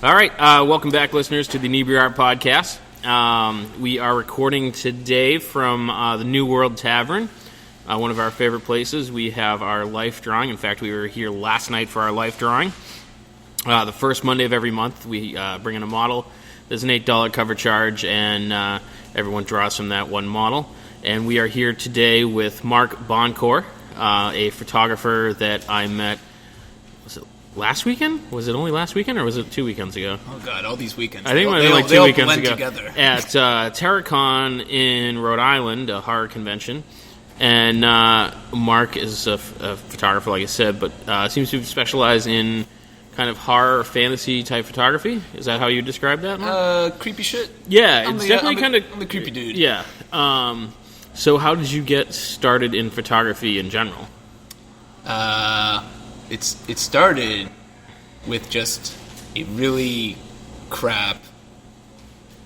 All right, welcome back, listeners, to the Inebri-art podcast. We are recording today from the New World Tavern, one of our favorite places. We have our life drawing. In fact, we were here last night for our life drawing. The first Monday of every month, we bring in a model. There's an $8 cover charge, and everyone draws from that one model. And we are here today with Mark Boncore, a photographer that I met, was it last weekend? Was it only last weekend, or was it 2 weekends ago? Oh, God, all these weekends. I think it might have been like 2 weekends ago. Together. At Terracon in Rhode Island, a horror convention. And Mark is a photographer, like I said, but seems to specialize in kind of horror, fantasy type photography. Is that how you describe that, Mark? Creepy shit? Yeah, it's definitely kind of... I'm the creepy dude. Yeah. So how did you get started in photography in general? It started with just a really crap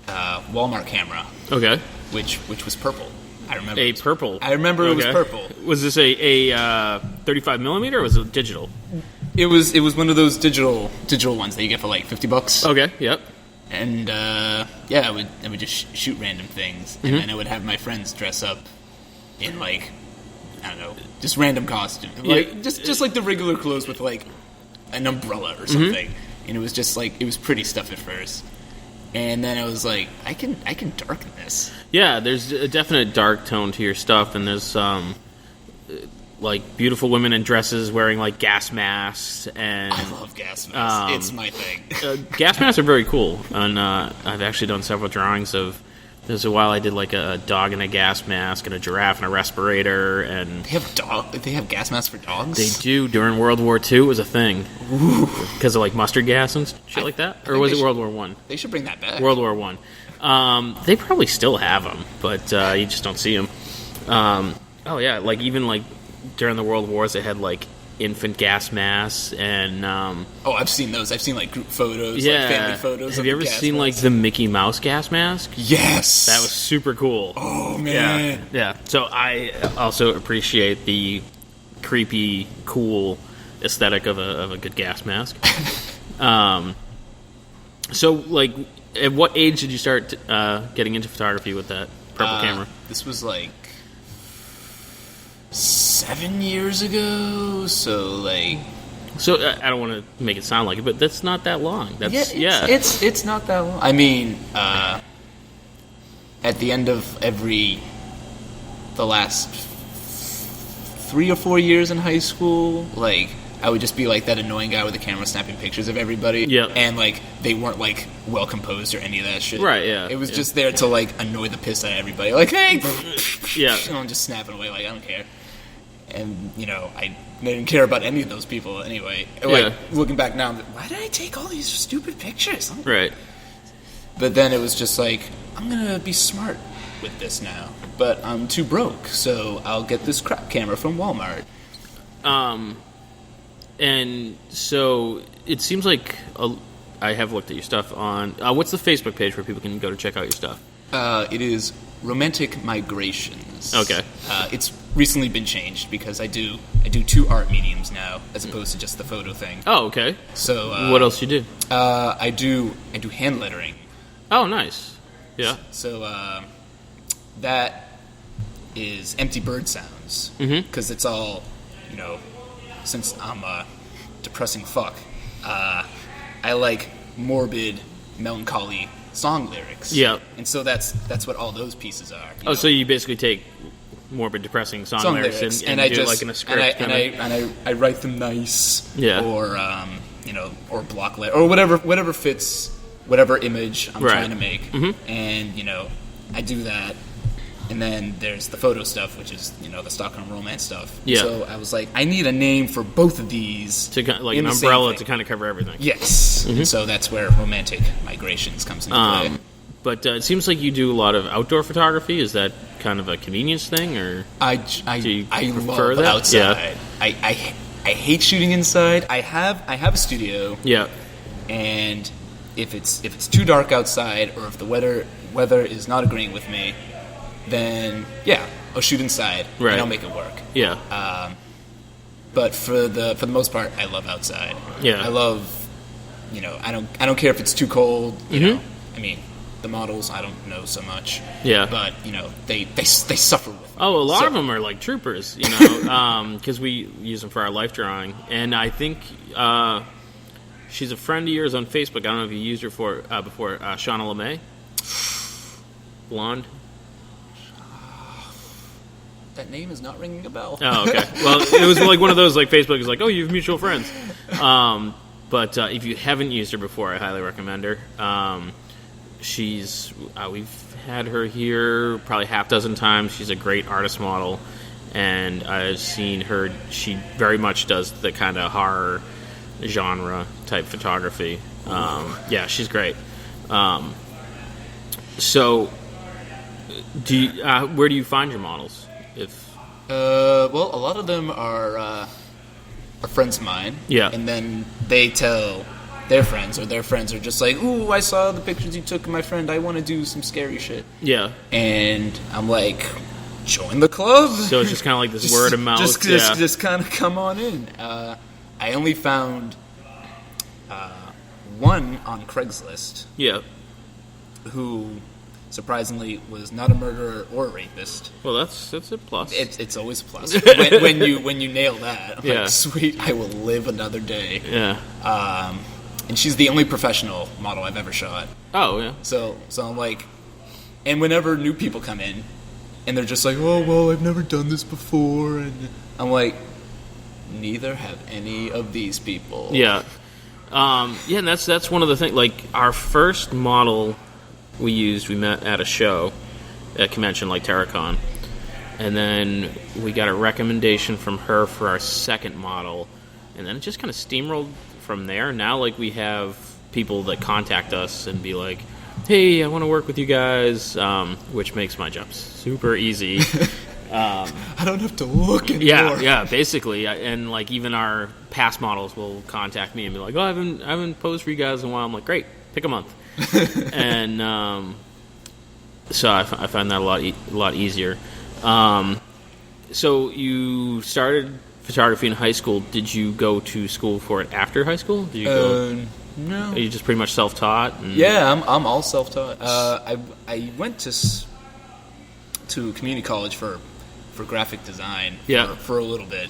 Walmart camera. Okay. Which was purple. I remember. Purple. I remember it was purple. Was this a 35 millimeter, or was it digital? It was one of those digital ones that you get for like $50. Okay. Yep. And I would just shoot random things, and then I would have my friends dress up in like, I don't know, just random costumes, like just like the regular clothes with like an umbrella or something. And it was just like, it was pretty stuff at first, and then I was like, I can darken this. Yeah, there's a definite dark tone to your stuff, and there's like beautiful women in dresses wearing like gas masks, and I love gas masks. It's my thing. Gas masks are very cool, and I've actually done several drawings of. There's a while I did like a dog in a gas mask and a giraffe in a respirator, and they have gas masks for dogs. They do. During World War II, it was a thing because of like mustard gas and shit like that. Or was it World War I? They should bring that back. World War I. They probably still have them, but you just don't see them. Oh yeah, like even like during the World Wars, they had like infant gas masks, and I've seen those. I've seen like group photos, like family photos. Have you ever seen like the Mickey Mouse gas mask? Yes, that was super cool. Oh man, yeah. So I also appreciate the creepy, cool aesthetic of a good gas mask. So like, at what age did you start getting into photography with that purple camera? This was like 7 years ago, so I don't want to make it sound like it, but that's not that long. It's not that long. I mean, at the end of the last 3 or 4 years in high school, like, I would just be like that annoying guy with the camera snapping pictures of everybody. Yep. And like, they weren't like well composed or any of that shit. Right, yeah. It was just there to like annoy the piss out of everybody. Like, hey! Yeah. And I'm just snapping away like, I don't care. And, I didn't care about any of those people anyway. Like, looking back now, I'm like, why did I take all these stupid pictures? Right. But then it was just like, I'm gonna be smart with this now. But I'm too broke, so I'll get this crap camera from Walmart. And so it seems like I have looked at your stuff on... what's the Facebook page where people can go to check out your stuff? It is Romantic Migrations. Okay. It's recently been changed because I do 2 art mediums now as opposed to just the photo thing. Oh, okay. So what else you do? I do hand lettering. Oh, nice. Yeah. So that is empty bird sounds because it's all, since I'm a depressing fuck, I like morbid, melancholy song lyrics. Yeah. And so that's what all those pieces are. So you basically take morbid, depressing song lyrics and I do just, it like in a script. And I write them nice. Yeah. Or or block letter or whatever fits whatever image I'm trying to make. Mm-hmm. And I do that. And then there's the photo stuff, which is, the Stockholm romance stuff. Yeah. So I was like, I need a name for both of these. Like an umbrella to kind of cover everything. Yes. Mm-hmm. So that's where Romantic Migrations comes into play. But it seems like you do a lot of outdoor photography. Is that kind of a convenience thing, or I prefer love that? Outside. Yeah. I hate shooting inside. I have a studio. Yeah. And if it's too dark outside, or if the weather is not agreeing with me, then I'll shoot inside and I'll make it work. Yeah. But for the most part, I love outside. Yeah. I love I don't care if it's too cold. You know, I mean, the models I don't know so much. Yeah, but they suffer with me. Oh, a lot of them are like troopers, because we use them for our life drawing. And I think she's a friend of yours on Facebook. I don't know if you used her before, Shauna LeMay. Blonde. That name is not ringing a bell. Oh, okay. Well, it was like one of those, like, Facebook is like, oh, you have mutual friends. But if you haven't used her before, I highly recommend her. We've had her here probably half dozen times. She's a great artist model, and I've seen her. She very much does the kind of horror genre type photography. Yeah, she's great. So, where do you find your models? Well, a lot of them are friends of mine. Yeah, and then they tell their friends, or their friends are just like, "Ooh, I saw the pictures you took of my friend. I want to do some scary shit." Yeah, and I'm like, "Join the club." So it's just kind of like this word of mouth. Just kind of come on in. I only found one on Craigslist. Yeah, who surprisingly was not a murderer or a rapist. Well, that's a plus. It's always a plus when you nail that. I'm like, sweet, I will live another day. Yeah. And she's the only professional model I've ever shot. Oh, yeah. So I'm like, and whenever new people come in, and they're just like, oh, well, I've never done this before, and I'm like, neither have any of these people. Yeah. And that's one of the things, like, our first model we met at a show, at a convention like Terracon, and then we got a recommendation from her for our second model, and then it just kind of steamrolled from there. Now, like, we have people that contact us and be like, hey, I want to work with you guys, which makes my job super easy. I don't have to look anymore. Yeah, basically. And, like, even our past models will contact me and be like, oh, I haven't posed for you guys in a while. I'm like, great, pick a month. And so I find that a lot easier. So you started photography in high school. Did you go to school for it after high school? Did you go? No. Are you just pretty much self-taught? Yeah, I'm all self-taught. I went to community college for graphic design for a little bit,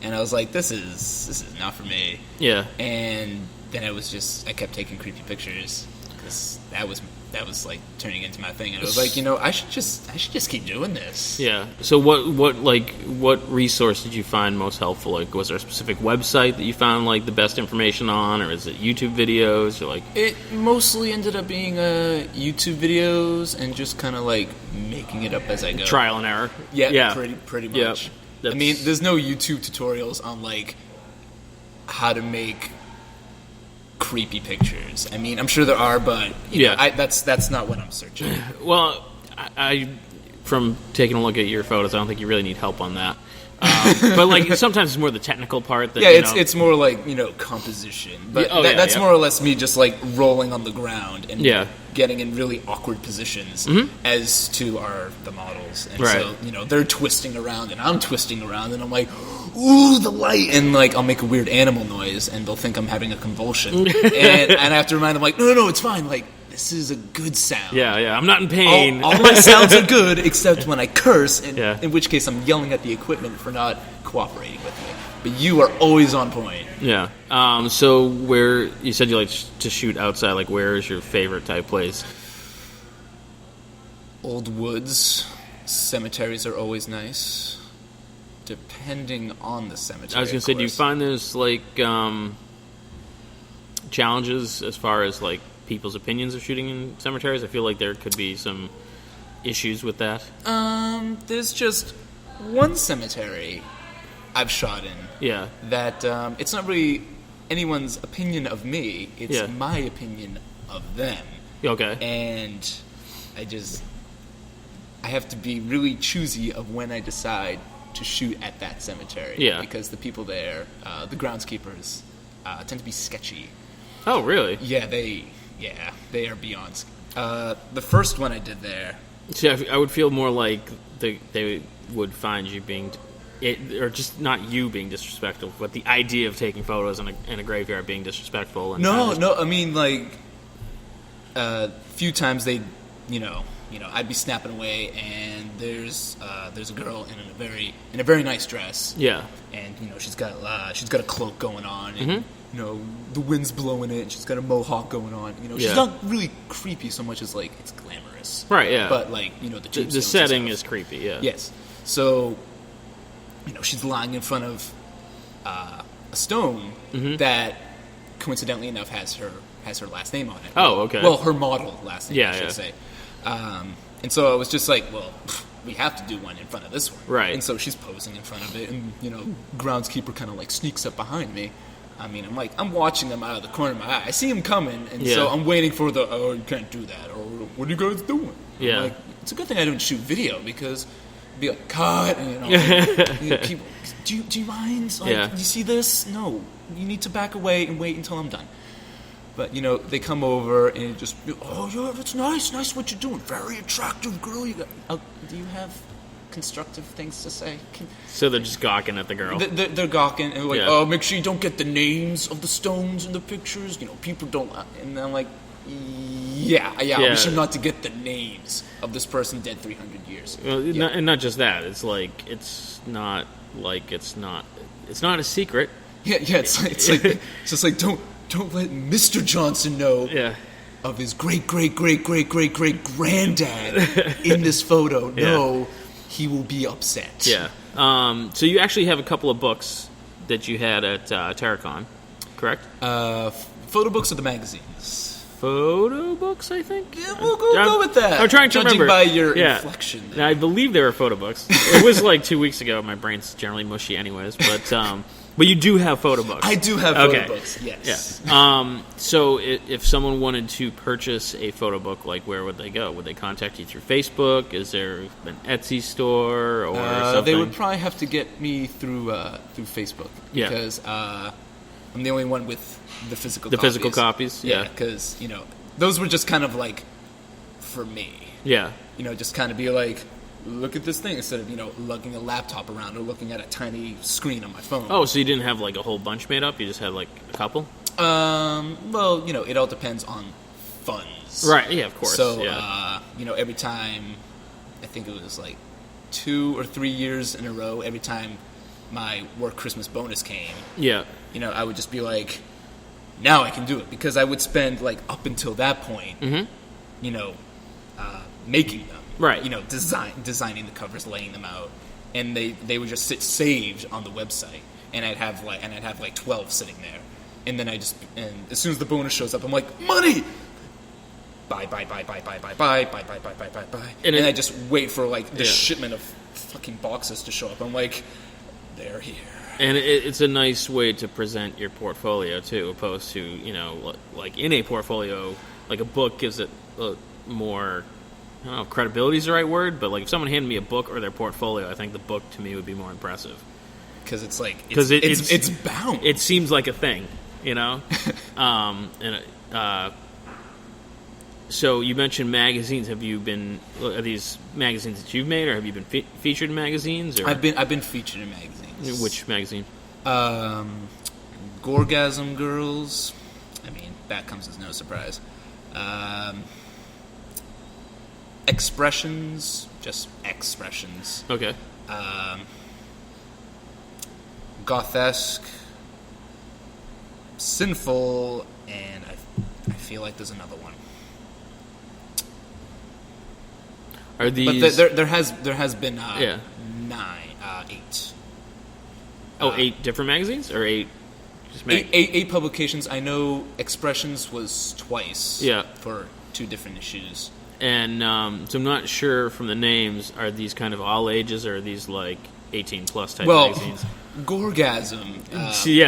and I was like, this is not for me. Yeah. And then I kept taking creepy pictures because that was like turning into my thing, and I was like, I should just keep doing this. Yeah. So what resource did you find most helpful? Like, was there a specific website that you found like the best information on, or is it YouTube videos, or like? It mostly ended up being YouTube videos and just kind of like making it up as I go. Trial and error. Yeah. Pretty much. I mean, there's no YouTube tutorials on like how to make creepy pictures. I mean, I'm sure there are, but that's not what I'm searching. Well, I from taking a look at your photos, I don't think you really need help on that. But like sometimes it's more the technical part. That, it's more like composition. But that's more or less me just like rolling on the ground and getting in really awkward positions as to the models. And so they're twisting around and I'm twisting around and I'm like, ooh, the light, and like I'll make a weird animal noise and they'll think I'm having a convulsion. and I have to remind them like, no, it's fine. Like, this is a good sound. Yeah, I'm not in pain. All my sounds are good except when I curse, in which case I'm yelling at the equipment for not cooperating with me. But you are always on point. Yeah. So where you said you like to shoot outside, like where is your favorite type place? Old woods. Cemeteries are always nice. Depending on the cemetery. I was going to say, do you find there's like challenges as far as like people's opinions of shooting in cemeteries? I feel like there could be some issues with that. There's just one cemetery I've shot in. Yeah. That it's not really anyone's opinion of me. It's my opinion of them. Okay. And I have to be really choosy of when I decide to shoot at that cemetery. Yeah. Because the people there, the groundskeepers, tend to be sketchy. Oh, really? Yeah, they are beyond. The first one I did there. See, I would feel more like they would find you being or just not you being disrespectful, but the idea of taking photos in a graveyard being disrespectful. And No. I mean, like, a few times they, I'd be snapping away, and there's a girl in a very nice dress. Yeah. And she's got a cloak going on, and the wind's blowing it, and she's got a mohawk going on. She's not really creepy so much as like it's glamorous. Right. Yeah. But like the setting is creepy. Yeah. Yes. So she's lying in front of a stone that coincidentally enough has her last name on it. Oh, okay. Well, her model last name, yeah, I should say. And so I was just like, well, we have to do one in front of this one. Right. And so she's posing in front of it, and, groundskeeper kind of, like, sneaks up behind me. I mean, I'm watching them out of the corner of my eye. I see him coming, and so I'm waiting for you can't do that, or what are you guys doing? Yeah. Like, it's a good thing I don't shoot video, because it'd be like, cut, and, people, do you mind? Like, you see this? No. You need to back away and wait until I'm done. But, they come over and just, oh, yeah, that's nice what you're doing. Very attractive girl. Do you have constructive things to say? So they're just gawking at the girl. They're gawking and like, oh, make sure you don't get the names of the stones in the pictures. People don't. And I'm like, yeah. Be sure not to get the names of this person dead 300 years. Well, and not just that. It's like, it's not a secret. Yeah. It's just like don't let Mr. Johnson know of his great granddad in this photo. No, he will be upset. Yeah. So you actually have a couple of books that you had at Terracon, correct? Photo books or the magazines? Photo books, I think. Yeah, we'll go with that. I'm trying to remember. Judging by your inflection. I believe they were photo books. It was like 2 weeks ago. My brain's generally mushy anyways, but you do have photo books. I do have photo books, yes. Yeah. So if someone wanted to purchase a photo book, like where would they go? Would they contact you through Facebook? Is there an Etsy store or something? They would probably have to get me through Facebook because I'm the only one with the physical copies. Physical copies, yeah. Because, those were just kind of like for me. Yeah. Just kind of be like, look at this thing instead of, lugging a laptop around or looking at a tiny screen on my phone. Oh, so you didn't have, like, a whole bunch made up? You just had, like, a couple? Well, it all depends on funds. Right, yeah, of course. So, every time, I think it was, like, 2 or 3 years in a row, every time my work Christmas bonus came, I would just be like, now I can do it. Because I would spend, like, up until that point, making them. Right. Designing the covers, laying them out, and they would just sit saved on the website, and I'd have like 12 sitting there, and then as soon as the bonus shows up, I'm like, money. Buy. And I just wait for like the shipment of fucking boxes to show up. I'm like, they're here. And it's a nice way to present your portfolio too, opposed to like in a portfolio, like a book gives it more. I don't know if credibility is the right word, but like if someone handed me a book or their portfolio, I think the book to me would be more impressive. Because it's like it's bound. It seems like a thing, So you mentioned magazines. Are these magazines that you've made, or have you been featured in magazines? Or? I've been featured in magazines. Which magazine? Gorgasm Girls. I mean, that comes as no surprise. Expressions, just expressions. Okay. Gothesque, Sinful, and I feel like there's another one. Are these? But there has been 8. Oh, 8 different magazines, or 8? Just eight publications. I know Expressions was twice. Yeah. For 2 different issues. And so I'm not sure from the names, are these kind of all ages, or are these like 18-plus type magazines? Gorgasm.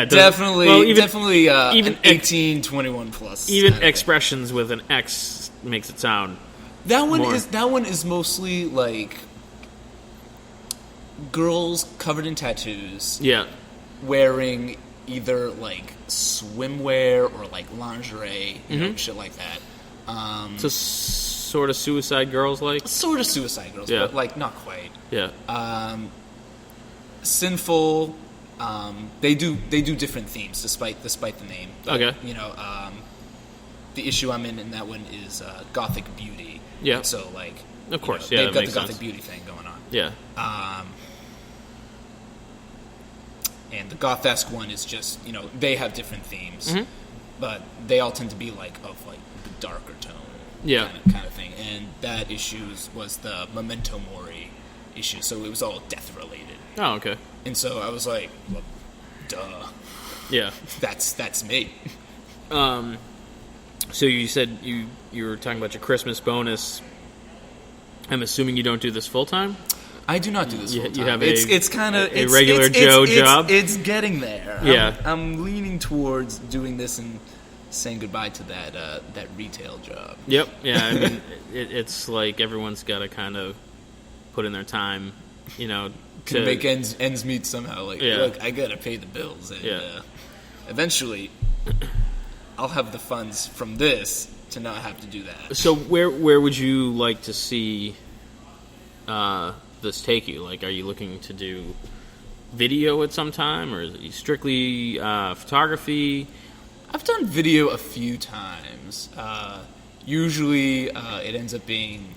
Definitely an 18, 21-plus. Even Expressions with an X makes it sound That one is mostly like girls covered in tattoos. Yeah. Wearing either like swimwear or like lingerie, shit like that. So sort of Suicide Girls, like? Sort of Suicide Girls, but like not quite. Yeah. sinful. They do different themes despite the name. But, Okay. The issue I'm in that one is gothic beauty. Yeah. So like, of course, they've that got makes the gothic sense. beauty thing going on. Yeah. And the goth-esque one is just, they have different themes, Mm-hmm. but they all tend to be like of like the darker tone, Yeah. kind of thing. And that was the Memento Mori issue, so it was all death related. Oh, okay. And so I was like, well, duh, Yeah. that's me. So you said you were talking about your Christmas bonus. I'm assuming you don't do this full time. I do not do this full time. You have it's kind of a regular Joe job. It's getting there. Yeah. I'm leaning towards doing this and saying goodbye to that retail job. Yep. Yeah. I mean, it's like everyone's got to kind of put in their time, to make ends meet somehow. Like, Yeah. look, I gotta pay the bills, and eventually, I'll have the funds from this to not have to do that. So where would you like to see this take you? Like, are you looking to do video at some time, or is it strictly photography? I've done video a few times. Usually, it ends up being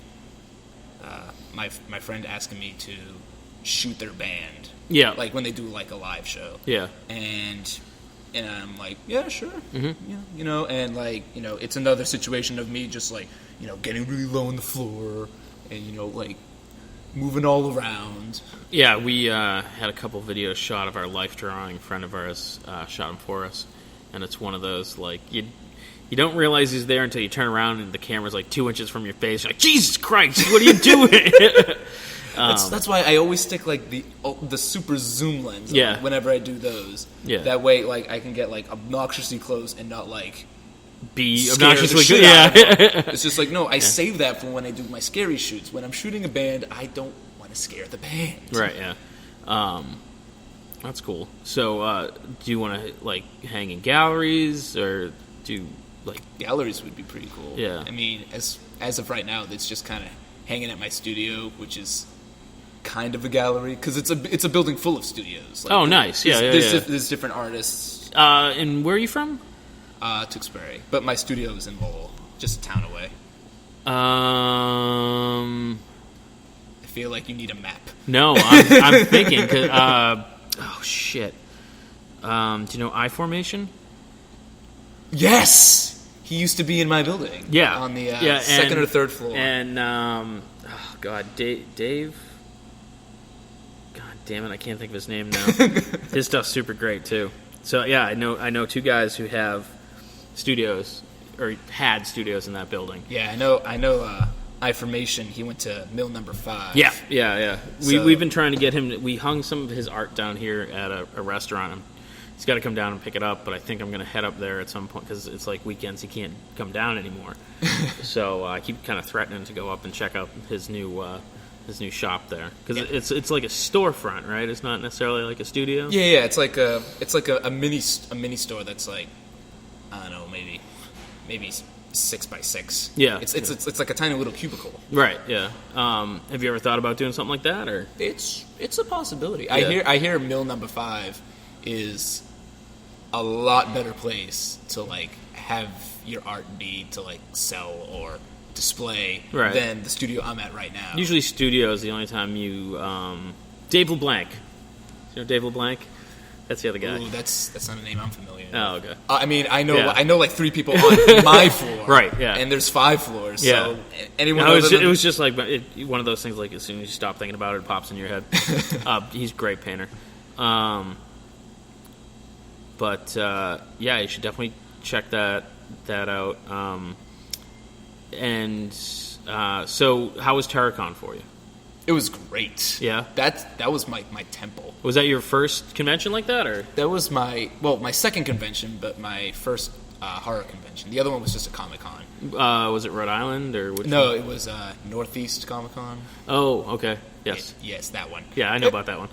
my friend asking me to shoot their band. Yeah. Like when they do like a live show. Yeah. And I'm like, yeah, sure. Mm-hmm. Yeah, and like, it's another situation of me just like, getting really low on the floor and, like moving all around. Yeah, we had a couple videos shot of our life drawing. A friend of ours shot them for us. And it's one of those, like, you don't realize he's there until you turn around and the camera's like 2 inches from your face. You're like, Jesus Christ, what are you doing? That's why I always stick like the super zoom lens on whenever I do those. Yeah. That way, like, I can get like obnoxiously close and not like be scare obnoxiously the shit good. out of Yeah. them. It's just like, no, I save that for when I do my scary shoots. When I'm shooting a band, I don't want to scare the band. Right. Yeah. That's cool. So, do you want to like hang in galleries or do like galleries would be pretty cool. Yeah. I mean, as of right now, it's just kind of hanging at my studio, which is kind of a gallery because it's a building full of studios. Like, oh, nice. Yeah, there's different artists. And where are you from? Tewksbury, but my studio is in Lowell, just a town away. I feel like you need a map. No, I'm thinking. Oh shit. Do you know I Formation? Yes, he used to be in my building. Yeah, on the second or third floor. And oh god, Dave. God damn it, I can't think of his name now. His stuff's super great too. So yeah, I know two guys who have studios or had studios in that building. Yeah, I know. I Formation. He went to Mill Number 5. Yeah. We've been trying to get him. We hung some of his art down here at a restaurant. He's got to come down and pick it up, but I think I'm going to head up there at some point because it's like weekends. He can't come down anymore. So I keep kind of threatening to go up and check out his new shop there because it's like a storefront, right? It's not necessarily like a studio. Yeah. It's like a mini store that's like, I don't know, maybe 6x6. Yeah, it's like a tiny little cubicle. Right. Yeah. Have you ever thought about doing something like that, or it's a possibility? Yeah. I hear Mill Number 5 is a lot better place to like have your art be to like sell or display than the studio I'm at right now. Usually, studio is the only time you. Dave LeBlanc. You know Dave LeBlanc? That's the other guy. Ooh, that's not a name I'm familiar with. Oh, okay. I mean, I know like 3 people on my floor. Right, yeah. And there's 5 floors, Yeah. so anyone it was just like one of those things, like as soon as you stop thinking about it, it pops in your head. He's a great painter. But yeah, you should definitely check that out. So how was TerraCon for you? It was great. Yeah? That was my temple. Was that your first convention like that, or? That was my second convention, but my first horror convention. The other one was just a Comic-Con. Was it Rhode Island, or which No, one? it was Northeast Comic-Con. Oh, okay. Yes. Yes, that one. Yeah, I know about that one.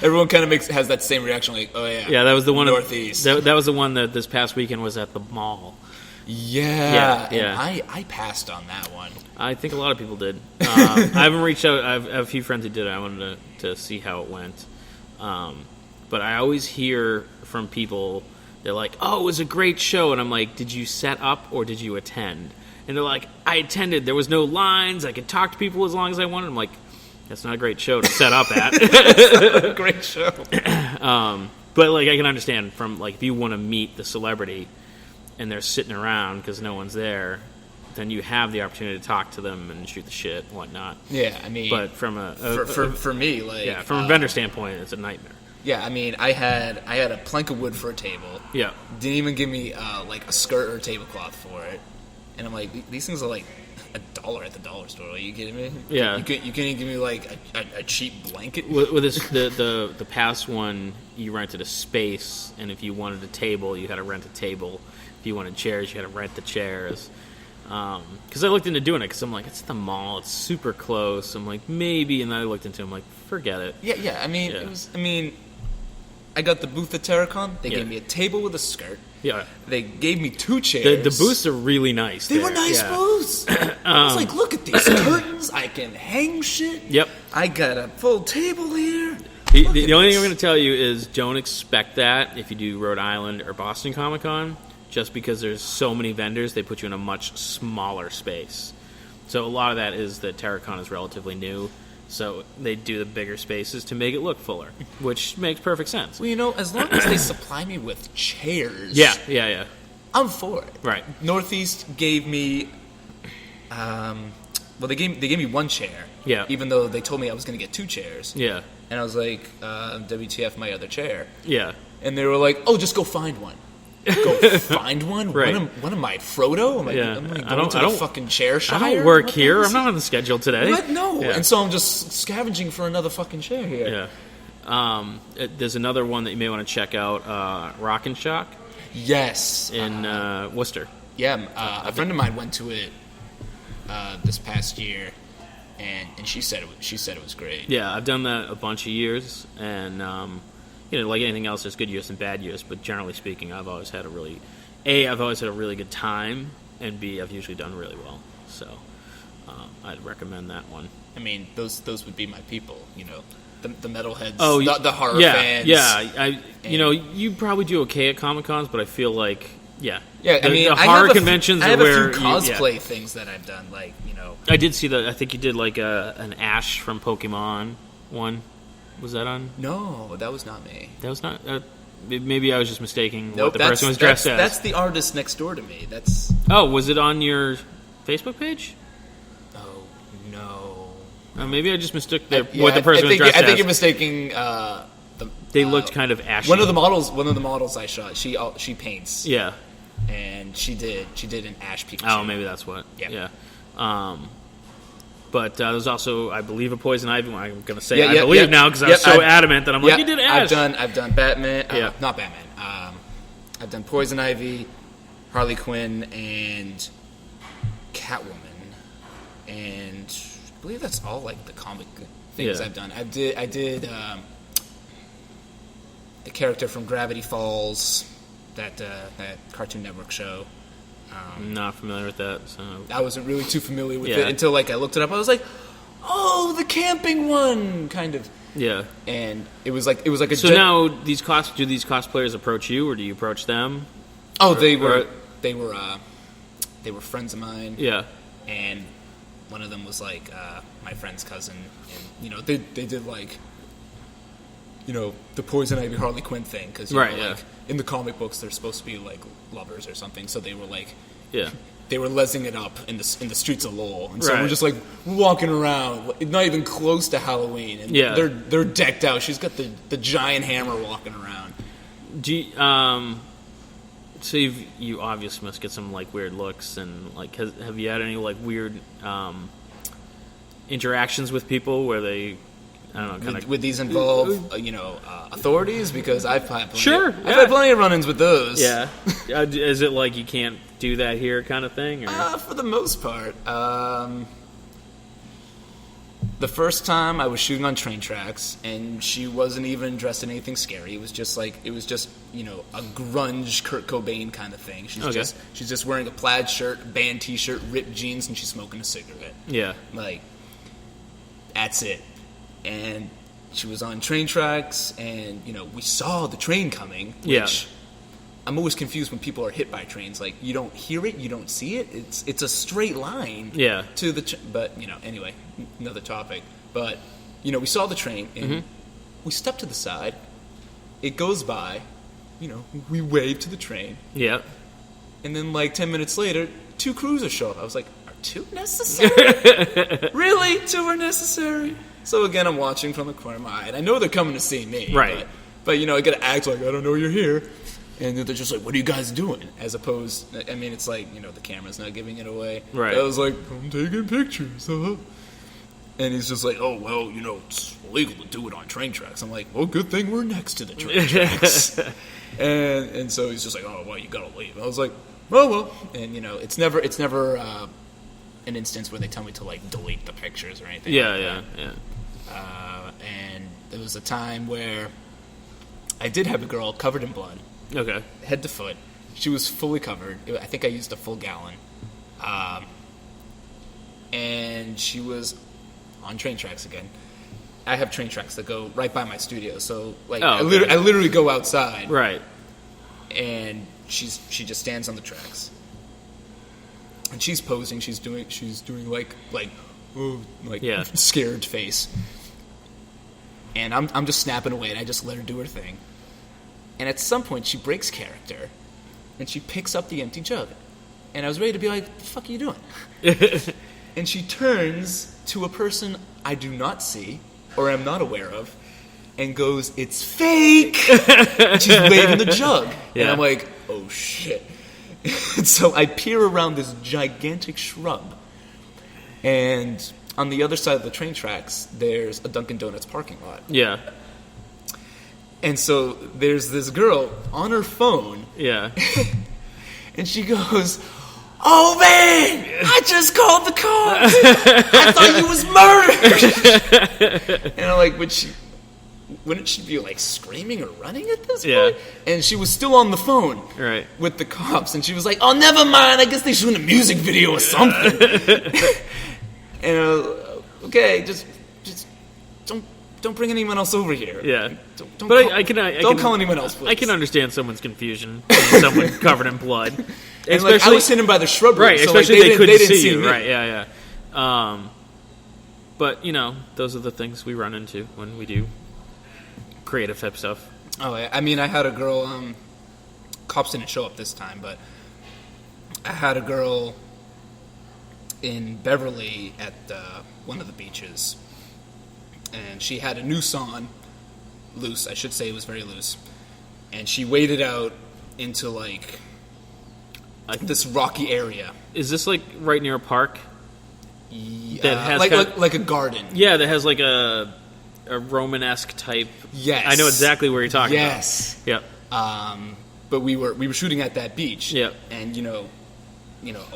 Everyone kind of has that same reaction, like, oh yeah. Yeah, that was the one. Northeast. That was the one that this past weekend was at the mall. Yeah. Yeah. I passed on that one. I think a lot of people did. I haven't reached out. I have a few friends who did it. I wanted to see how it went. But I always hear from people, they're like, oh, it was a great show. And I'm like, did you set up or did you attend? And they're like, I attended. There was no lines. I could talk to people as long as I wanted. I'm like, that's not a great show to set up at. It's not a great show. But like, I can understand from like, if you want to meet the celebrity and they're sitting around because no one's there, then you have the opportunity to talk to them and shoot the shit and whatnot. Yeah, I mean, but from for me, like, from a vendor standpoint, it's a nightmare. Yeah, I mean, I had a plank of wood for a table. Yeah, didn't even give me like a skirt or a tablecloth for it, and I'm like, these things are like $1 at the dollar store. Are you kidding me? Yeah, you can't even give me like a cheap blanket. With this, the past one, you rented a space, and if you wanted a table, you had to rent a table. If you wanted chairs, you had to rent the chairs. Because I looked into doing it, because I'm like, it's at the mall, it's super close. I'm like, maybe, and then I looked into it, I'm like, forget it. Yeah. I mean, it was. I mean, I got the booth at Terracon. They gave me a table with a skirt. Yeah. They gave me 2 chairs. The booths are really nice. They were nice booths. I was like, look at these curtains. I can hang shit. Yep. I got a full table here. The only thing I'm going to tell you is don't expect that if you do Rhode Island or Boston Comic Con. Just because there's so many vendors, they put you in a much smaller space. So a lot of that is that Terracon is relatively new. So they do the bigger spaces to make it look fuller, which makes perfect sense. Well, you know, as long as they supply me with chairs, yeah, I'm for it. Right. Northeast gave me, they gave me 1 chair. Yeah. Even though they told me I was going to get 2 chairs. Yeah. And I was like, WTF, my other chair. Yeah. And they were like, oh, just go find one. Go find one? Right. What am I, Frodo? Am I going to the fucking chair shire? I don't work here. I'm not on the schedule today. What? No. Yeah. And so I'm just scavenging for another fucking chair here. Yeah. There's another one that you may want to check out, Rock and Shock. Yes. In Worcester. Yeah. A friend of mine went to it this past year, and she said it was great. Yeah, I've done that a bunch of years, and like anything else, there's good years and bad years. But generally speaking, I've always had a really good time, and B, I've usually done really well. So I'd recommend that one. I mean, those would be my people, you know, the metalheads, the horror fans. Yeah, you probably do okay at Comic Cons, but I feel like I mean, the horror conventions I have are a few cosplay things that I've done, like, you know. I did see I think you did like an Ash from Pokemon one. Was that on? No, that was not me. That was not. Maybe I was just mistaking what the person was dressed as. That's the artist next door to me. That's. Oh, was it on your Facebook page? Oh no. Maybe I just mistook what the person was dressed as. I think you're mistaking. They looked kind of ashy. One of the models I shot, she paints. Yeah. And she did an Ash Pikachu. Oh, maybe that's what. Yeah. But there's also, I believe, a Poison Ivy one. I'm going to say I believe now because I was so adamant that I'm like, you did Ash. I've done Batman. Not Batman. I've done Poison Ivy, Harley Quinn, and Catwoman. And I believe that's all like the comic things I've done. I did the character from Gravity Falls, that Cartoon Network show. I'm not familiar with that. So I wasn't really too familiar with it until I looked it up. I was like, oh, the camping one, kind of. Yeah. And it was like a. So now do these cosplayers approach you, or do you approach them? Oh, they were friends of mine. Yeah. And one of them was like my friend's cousin, and they did like. The Poison Ivy Harley Quinn thing, because in the comic books they're supposed to be like lovers or something, so they were like, they were lesing it up in the streets of Lowell, and so we're just like walking around, not even close to Halloween, and they're decked out. She's got the giant hammer walking around. So you obviously must get some like weird looks, and like have you had any like weird interactions with people where they? I don't know, would these involve, authorities? Because I've had had plenty of run-ins with those. Yeah. Is it like you can't do that here kind of thing? Or? For the most part. The first time I was shooting on train tracks, and she wasn't even dressed in anything scary. It was just a grunge Kurt Cobain kind of thing. She's just wearing a plaid shirt, band T-shirt, ripped jeans, and she's smoking a cigarette. Yeah. Like, that's it. And she was on train tracks, and, we saw the train coming, which I'm always confused when people are hit by trains. Like, you don't hear it, you don't see it. It's a straight line to the... but, anyway, another topic. But, we saw the train, and we stepped to the side. It goes by. We wave to the train. Yeah. And then, 10 minutes later, 2 cruisers show up. I was like, are 2 necessary? Really? 2 are necessary? So, again, I'm watching from the corner of my eye. And I know they're coming to see me. Right. But I got to act like I don't know you're here. And they're just like, what are you guys doing? As opposed, it's like, the camera's not giving it away. Right. I was like, I'm taking pictures, huh? And he's just like, oh, well, it's illegal to do it on train tracks. I'm like, well, good thing we're next to the train tracks. and so he's just like, oh, well, you gotta leave. I was like, oh, well. And, it's never an instance where they tell me to, delete the pictures or anything. Yeah. And there was a time where I did have a girl covered in blood. Okay. Head to foot. She was fully covered. I think I used a full gallon. And she was on train tracks again. I have train tracks that go right by my studio. So, I literally go outside. Right. And she just stands on the tracks. And she's posing. She's doing scared face. And I'm just snapping away, and I just let her do her thing. And at some point, she breaks character, and she picks up the empty jug. And I was ready to be like, what the fuck are you doing? And she turns to a person I do not see, or am not aware of, and goes, it's fake! And she's waving the jug. Yeah. And I'm like, oh, shit. And so I peer around this gigantic shrub, and on the other side of the train tracks, there's a Dunkin' Donuts parking lot. Yeah. And so there's this girl on her phone. Yeah. And she goes, oh, man, I just called the cops. I thought you was murdered. And I'm like, wouldn't she be, screaming or running at this point? And she was still on the phone with the cops. And she was like, oh, never mind. I guess they shoot a music video or something. And okay, just don't bring anyone else over here. Yeah, don't call anyone else, please. I can understand someone's confusion when someone covered in blood. And I was sitting by the shrubbery, right? So especially they couldn't see you, me. right? Yeah. But those are the things we run into when we do creative type stuff. Oh, I had a girl. Cops didn't show up this time, but I had a girl in Beverly at one of the beaches. And she had a noose on, loose. I should say it was very loose. And she waded out into, this rocky area. Is this, right near a park? Yeah. That has like a garden. Yeah, that has, a Romanesque type. Yes. I know exactly where you're talking about. Yes. Yep. But we were shooting at that beach. Yep. And, a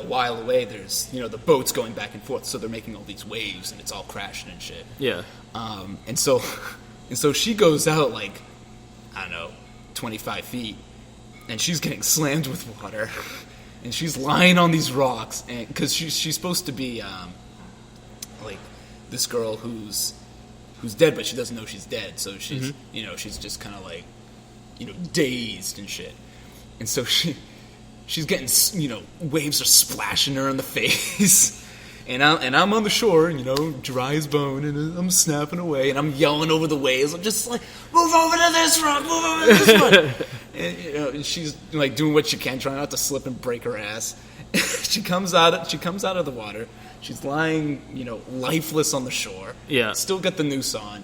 while away, there's, the boats going back and forth, so they're making all these waves, and it's all crashing and shit. Yeah. And so she goes out, 25 feet, and she's getting slammed with water, and she's lying on these rocks, and because she's supposed to be, this girl who's dead, but she doesn't know she's dead, so she's, she's just kind of, dazed and shit. And so she's getting, waves are splashing her in the face. And I'm on the shore, dry as bone, and I'm snapping away, and I'm yelling over the waves. I'm just like, move over to this rock, move over to this one. And she's doing what she can, trying not to slip and break her ass. She comes out of the water. She's lying, lifeless on the shore. Yeah. Still got the noose on.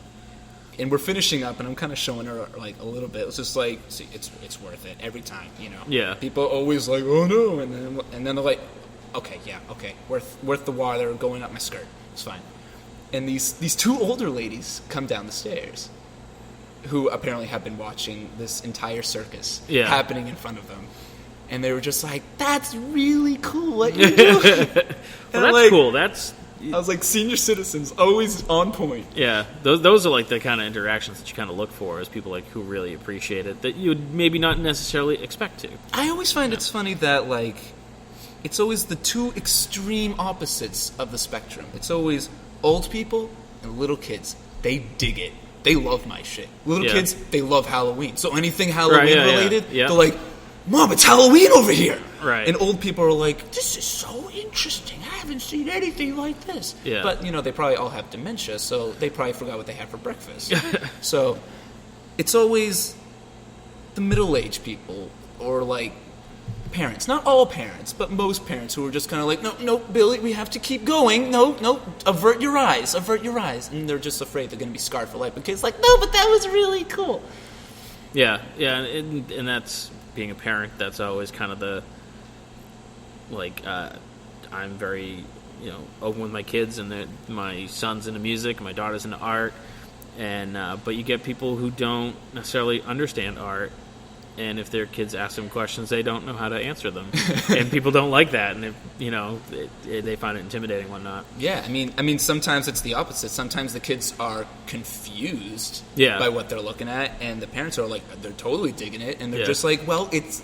And we're finishing up, and I'm kind of showing her, a little bit. It's just see, it's worth it every time, Yeah. People are always like, oh, no. And then they're like, okay, worth the water going up my skirt. It's fine. And these 2 older ladies come down the stairs who apparently have been watching this entire circus happening in front of them. And they were just like, that's really cool what you're doing. Well, that's cool. That's I was like, senior citizens, always on point. Yeah, those are like the kind of interactions that you kind of look for as people like who really appreciate it that you would maybe not necessarily expect to. I always find it's funny that like it's always the two extreme opposites of the spectrum. It's always old people and little kids. They dig it. They love my shit. Little kids, they love Halloween. So anything Halloween related, they're like, Mom, it's Halloween over here. Right. And old people are like, this is so interesting. I haven't seen anything like this. Yeah. But, they probably all have dementia, so they probably forgot what they had for breakfast. So it's always the middle-aged people or, like, parents. Not all parents, but most parents who are just kind of like, no, Billy, we have to keep going. No, avert your eyes. And they're just afraid they're going to be scarred for life. But kids like, no, but that was really cool. Yeah, and that's, being a parent, that's always kind of the, like, I'm very, open with my kids, and my son's into music, my daughter's into art, and but you get people who don't necessarily understand art, and if their kids ask them questions, they don't know how to answer them, and people don't like that, and they find it intimidating and whatnot. Yeah, I mean, sometimes it's the opposite. Sometimes the kids are confused by what they're looking at, and the parents are like, they're totally digging it, and they're just like, well, it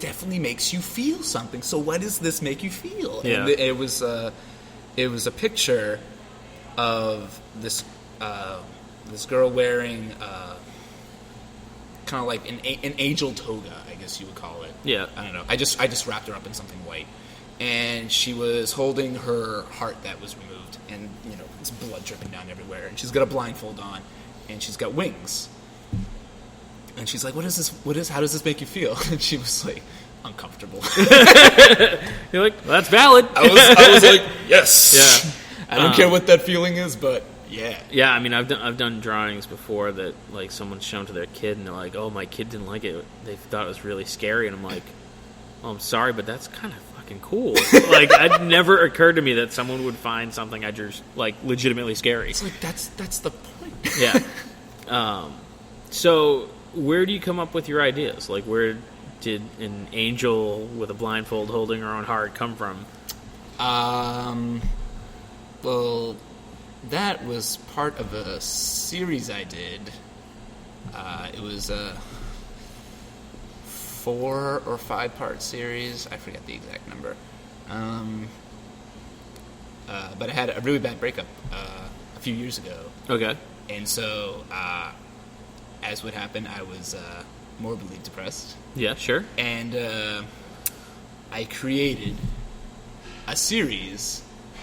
definitely makes you feel something. So what does this make you feel? Yeah. And it was a picture of this girl wearing kind of like an angel toga, I guess you would call it. Yeah. I don't know. I just wrapped her up in something white, and she was holding her heart that was removed, and it's blood dripping down everywhere, and she's got a blindfold on, and she's got wings. And she's like, how does this make you feel? And she was like, uncomfortable. You're like, well, that's valid. I was like, yes. Yeah. I don't care what that feeling is, but yeah. Yeah, I mean, I've done drawings before that, like, someone's shown to their kid, and they're like, oh, my kid didn't like it. They thought it was really scary. And I'm like, oh, I'm sorry, but that's kind of fucking cool. Like, it never occurred to me that someone would find something I drew, like, legitimately scary. It's like, that's the point. Yeah. So where do you come up with your ideas? Like, where did an angel with a blindfold holding her own heart come from? Well, that was part of a series I did. It was a 4 or 5 part series. I forget the exact number. But I had a really bad breakup a few years ago. Okay. And so, as would happen, I was morbidly depressed. Yeah, sure. And I created a series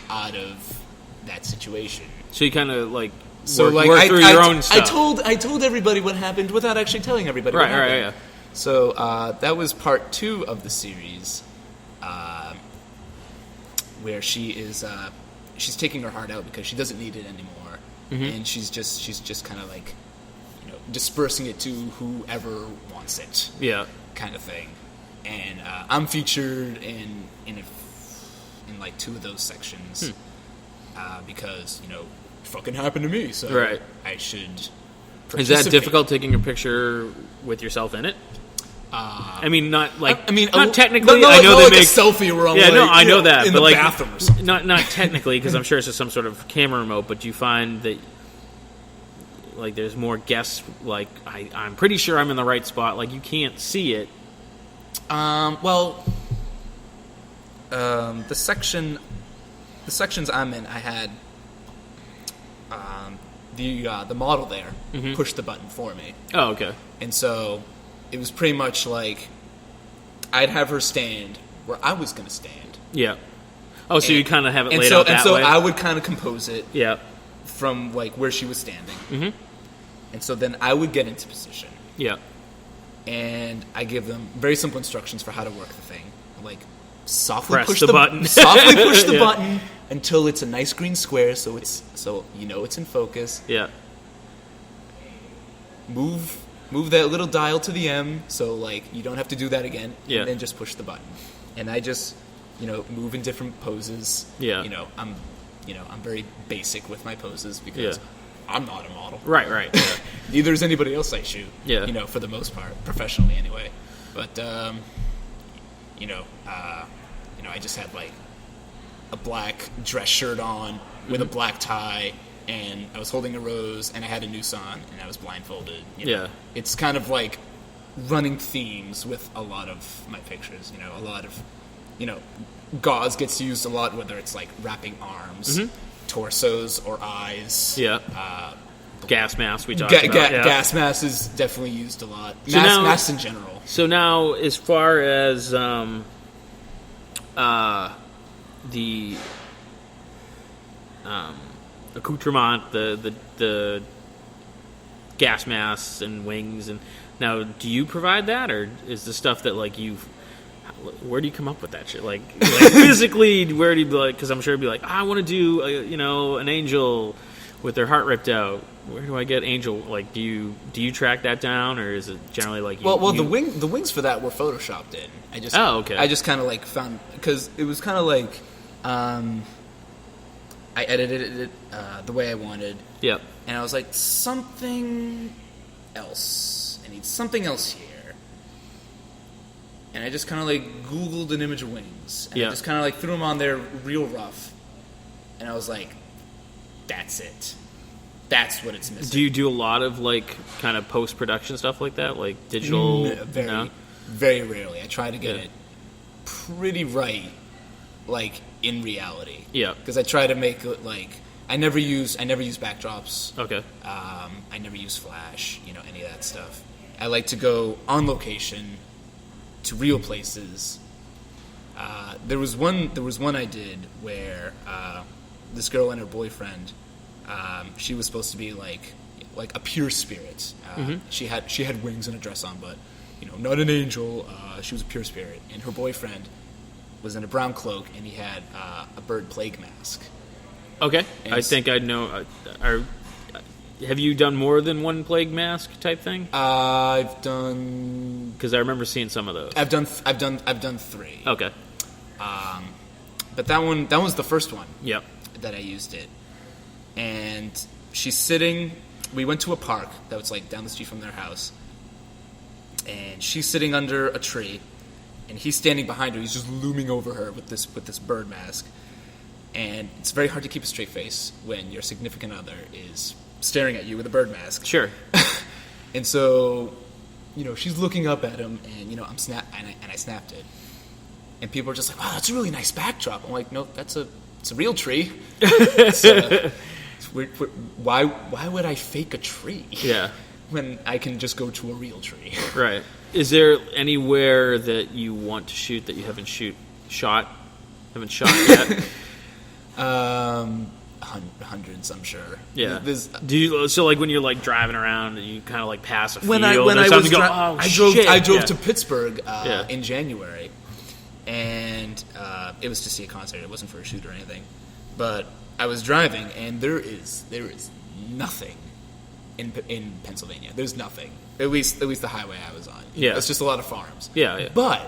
out of that situation. So you kind of like work through your own stuff. I told everybody what happened without actually telling everybody what happened. Right. So that was part 2 of the series, where she's taking her heart out because she doesn't need it anymore, and she's just kind of like, dispersing it to whoever wants it. Yeah. Kind of thing. And I'm featured in like 2 of those sections because it fucking happened to me, so right. I should participate. Is that difficult, taking a picture with yourself in it? I mean, not like not technically. No, I know like they make a selfie where I'm I know that, in but the like bathroom or something. Not technically, because I'm sure it's just some sort of camera remote. But do you find that like there's more guests? Like I'm pretty sure I'm in the right spot. Like you can't see it. The sections I'm in, I had the model there push the button for me. Oh, okay. And so it was pretty much like I'd have her stand where I was going to stand. Yeah. Oh, so you kind of have it laid out that way? And so I would kind of compose it from like where she was standing. Mm-hmm. And so then I would get into position. Yeah. And I give them very simple instructions for how to work the thing. Like, softly Press push the button. Softly push the button until it's a nice green square, so it's in focus. Yeah. Move that little dial to the M, so like you don't have to do that again. Yeah. And then just push the button. And I just move in different poses. Yeah. I'm very basic with my poses because I'm not a model. Right. Yeah. Neither is anybody else I shoot. Yeah. For the most part, professionally anyway. But I just had like a black dress shirt on with a black tie, and I was holding a rose, and I had a noose on, and I was blindfolded. Yeah. It's kind of like running themes with a lot of my pictures. A lot of, gauze gets used a lot, whether it's like wrapping arms, torsos, or eyes. Yeah. Gas masks we talked about. Yeah. Gas masks is definitely used a lot. So masks in general. So now, as far as the accoutrement, the gas masks and wings, and now, do you provide that, or is the stuff that like where do you come up with that shit? Like physically, where do you be like? Because I'm sure it'd be like, I want to do an angel with their heart ripped out. Where do I get angel? Like, do you track that down, or is it generally like you? Well, the wings for that were photoshopped in. I just kind of like found, because it was kind of like I edited it the way I wanted. Yep. And I was like, something else. I need something else here. And I just kind of like Googled an image of wings, and I just kind of like threw them on there real rough. And I was like, that's it. That's what it's missing. Do you do a lot of like kind of post-production stuff like that, like digital? Very rarely. I try to get it pretty right, like in reality. Yeah. Because I try to make it like I never use backdrops. Okay. I never use flash. Any of that stuff. I like to go on location to real places. There was one I did where this girl and her boyfriend. She was supposed to be like a pure spirit. She had wings and a dress on, but not an angel. She was a pure spirit, and her boyfriend was in a brown cloak, and he had a bird plague mask. Okay, and I think I know. Have you done more than one plague mask type thing? I've done, because I remember seeing some of those. I've done 3. Okay, but that was the first one. Yep. That I used it. And she's sitting. We went to a park that was like down the street from their house, and she's sitting under a tree, and he's standing behind her. He's just looming over her with this bird mask, and it's very hard to keep a straight face when your significant other is staring at you with a bird mask. Sure. And so, she's looking up at him, and I snapped it, and people are just like, "Wow, that's a really nice backdrop." I'm like, "No, it's a real tree." Why would I fake a tree? Yeah. When I can just go to a real tree. Right. Is there anywhere that you want to shoot that you haven't shot yet? Hundreds, I'm sure. Yeah. So like when you're like driving around and you kind of like pass a field when I drove to Pittsburgh in January, and it was to see a concert. It wasn't for a shoot or anything, but I was driving, and there is nothing in Pennsylvania. There's nothing. At least the highway I was on. It's just a lot of farms. Yeah. But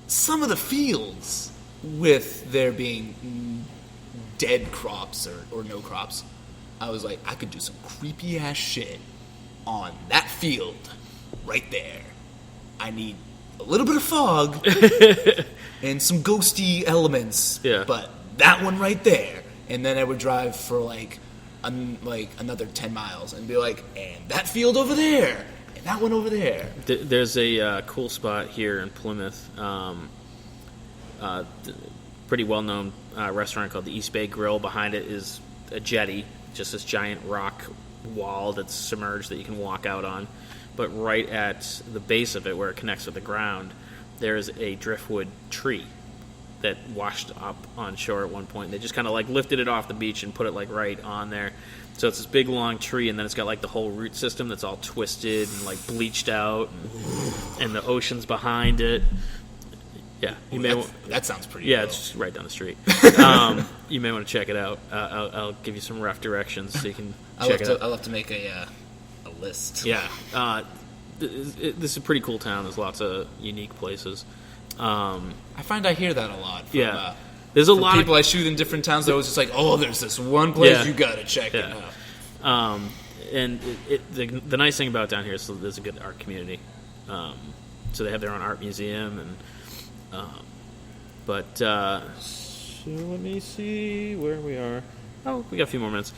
some of the fields, with there being dead crops or no crops, I was like, I could do some creepy ass shit on that field right there. I need a little bit of fog and some ghosty elements. Yeah. But that one right there. And then I would drive for like another 10 miles and be like, and that field over there, and that one over there. There's a cool spot here in Plymouth, pretty well-known restaurant called the East Bay Grill. Behind it is a jetty, just this giant rock wall that's submerged that you can walk out on. But right at the base of it, where it connects with the ground, there's a driftwood tree that washed up on shore at one point. They just kind of like lifted it off the beach and put it like right on there. So it's this big long tree, and then it's got like the whole root system that's all twisted and like bleached out, and the ocean's behind it. Yeah, that sounds pretty. Yeah, cool. It's just right down the street. You may want to check it out. I'll give you some rough directions so you can check it out. I'll have to make a list. Yeah, this is a pretty cool town. There's lots of unique places. I find I hear that a lot. From, there's a lot of people I shoot in different towns. That was just like, oh, there's this one place you gotta check it out. And the nice thing about down here is there's a good art community. So they have their own art museum, and So let me see where we are. Oh, we got a few more minutes.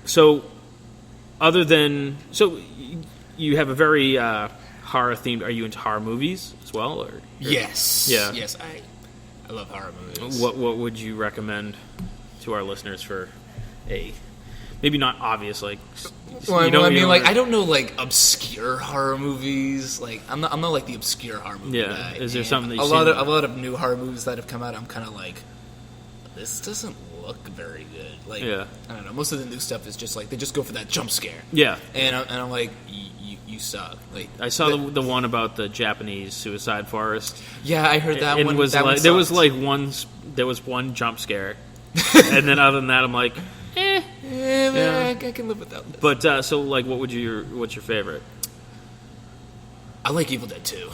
So, other than you have a very horror themed. Are you into horror movies as well? Or yes, yeah, yes. I love horror movies. What would you recommend to our listeners for a maybe not obvious like? Well, I don't know like obscure horror movies. Like I'm not like the obscure horror movie guy. Is there something that a lot of new horror movies that have come out? I'm kind of like, this doesn't look very good. Like, I don't know. Most of the new stuff is just like they just go for that jump scare. Yeah, and I'm like, you suck. Like I saw the one about the Japanese suicide forest. Yeah, I heard that one. Was that like, one there was like one jump scare, and then other than that, I'm like, I can live without this. But so like, what's your favorite? I like Evil Dead 2.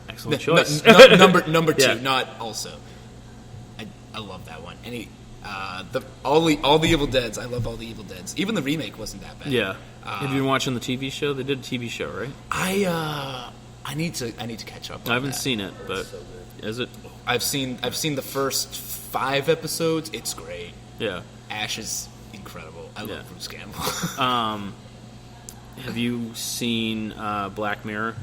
Excellent choice. Number 2, not also. I love that one. All the Evil Deads. I love all the Evil Deads. Even the remake wasn't that bad. Yeah. Have you been watching the TV show? They did a TV show, right? I need to catch up on I haven't seen it, but is it? I've seen the first 5 episodes. It's great. Yeah. Ash is incredible. I love Bruce Campbell. Have you seen Black Mirror?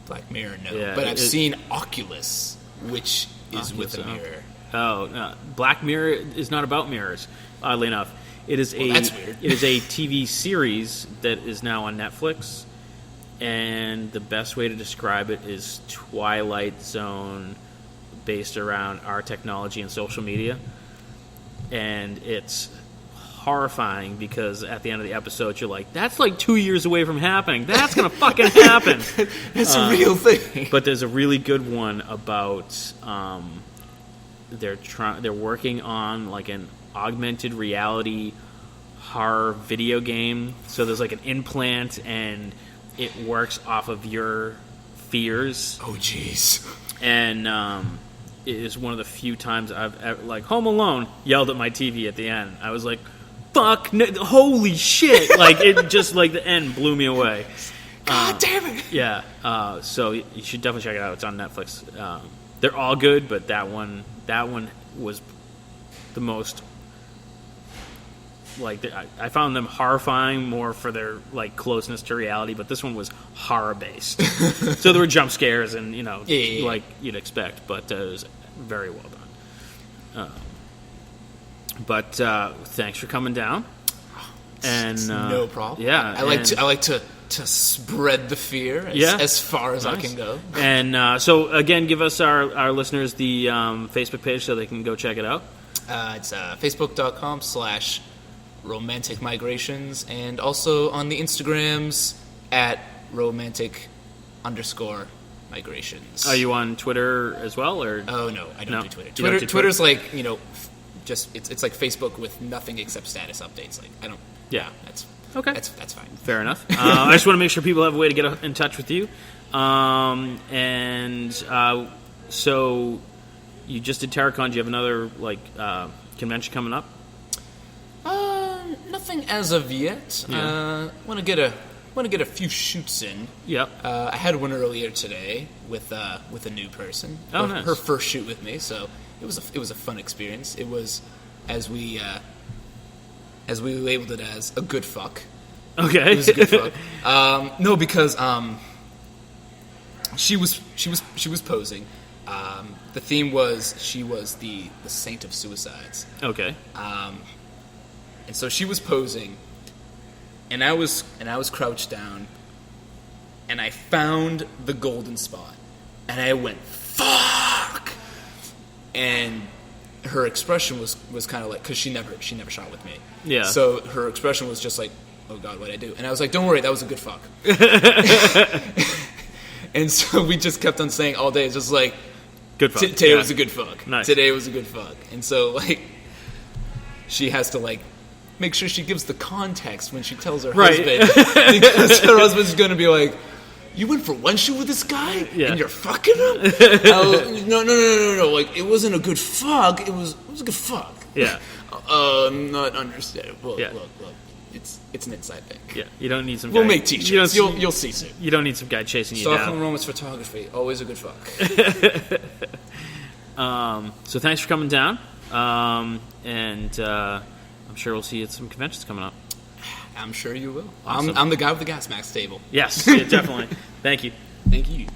Black Mirror, no. Yeah, but I've seen Oculus, which is with a mirror. Oh, no. Black Mirror is not about mirrors, oddly enough. That's weird. It is a TV series that is now on Netflix, and the best way to describe it is Twilight Zone based around our technology and social media. And it's horrifying because at the end of the episode you're like, that's like 2 years away from happening. That's going to fucking happen. It's a real thing. But there's a really good one about they're working on like an augmented reality horror video game. So there's like an implant and it works off of your fears. Oh jeez. And it is one of the few times I've ever, like Home Alone yelled at my TV at the end. I was like, fuck, no, holy shit. Like it just like the end blew me away. God damn it. Yeah. So you should definitely check it out. It's on Netflix. They're all good, but that one was the most like I found them horrifying more for their like closeness to reality, but this one was horror based. So there were jump scares and like you'd expect, but it was very well done. But thanks for coming down. And no problem. Yeah, I like to spread the fear as far as I can go. And so again, give us our listeners the Facebook page so they can go check it out. It's facebook.com/romantic migrations, and also on the Instagrams at romantic_migrations. Are you on Twitter as well, or? Oh no, I don't do Twitter. Twitter's like just it's like Facebook with nothing except status updates. Like I don't. Yeah, that's okay. That's fine. Fair enough. I just want to make sure people have a way to get in touch with you. So you just did Terracon. Do you have another convention coming up? Nothing as of yet. Yeah. Want to get a few shoots in. Yep. I had one earlier today with a new person. Nice. Her first shoot with me, so it was a fun experience. It was as we labeled it as a good fuck. Okay. It was a good fuck. No, because she was posing. The theme was she was the saint of suicides. Okay. And so she was posing, and I was crouched down, and I found the golden spot, and I went fuck, and her expression was kind of like, because she never shot with me, yeah. So her expression was just like, oh god, what'd I do? And I was like, don't worry, that was a good fuck. And so we just kept on saying all day, it's just like, good fuck. Today was a good fuck. Nice. Today was a good fuck. And so like, she has to like make sure she gives the context when she tells her husband, because her husband's going to be like, you went for one shoot with this guy and you're fucking him? No. Like, it wasn't a good fuck. It was a good fuck. Yeah. Not understanding. Look. It's an inside thing. Yeah. You don't need some. We'll make t-shirts. You'll see soon. You don't need some guy chasing you down. Stockholm Romance photography. Always a good fuck. So thanks for coming down, and I'm sure we'll see you at some conventions coming up. I'm sure you will. Awesome. I'm the guy with the gas mask table. Yes, yeah, definitely. Thank you. Thank you.